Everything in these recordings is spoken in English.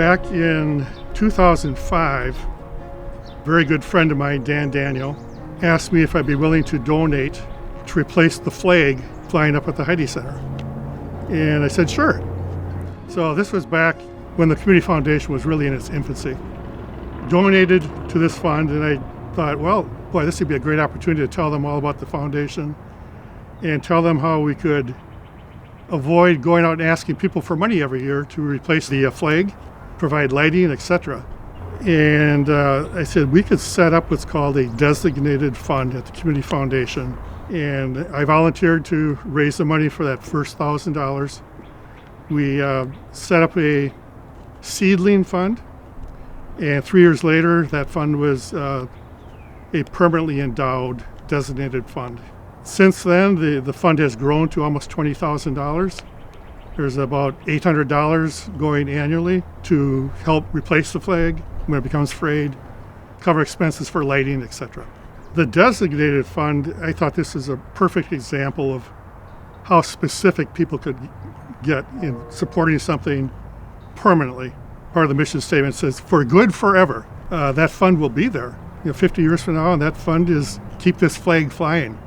Back in 2005, a very good friend of mine, Dan Daniel, asked me if I'd be willing to donate to replace the flag flying up at the Heidi Center. And I said, sure. So this was back when the Community Foundation was really in its infancy. Donated to this fund, and I thought, well, boy, this would be a great opportunity to tell them all about the foundation and tell them how we could avoid going out and asking people for money every year to replace the flag, provide lighting, etc. And I said we could set up what's called a designated fund at the Community Foundation. And I volunteered to raise the money for that first $1,000. We set up a seedling fund, and 3 years later, that fund was a permanently endowed designated fund. Since then, the fund has grown to almost $20,000. There's about $800 going annually to help replace the flag when it becomes frayed, cover expenses for lighting, etc. The designated fund, I thought this is a perfect example of how specific people could get in supporting something permanently. Part of the mission statement says, for good forever. That fund will be there 50 years from now, and that fund is keep this flag flying.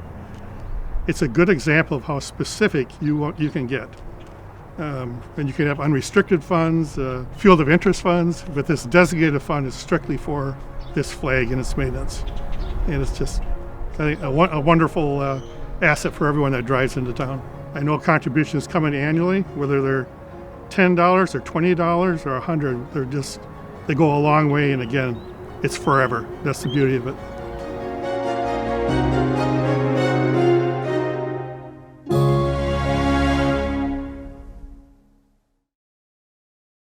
It's a good example of how specific you can get. And you can have unrestricted funds, field of interest funds, but this designated fund is strictly for this flag and its maintenance. And it's just, I think, a wonderful asset for everyone that drives into town. I know contributions come in annually, whether they're $10 or $20 or $100. They go a long way, and again, it's forever. That's the beauty of it.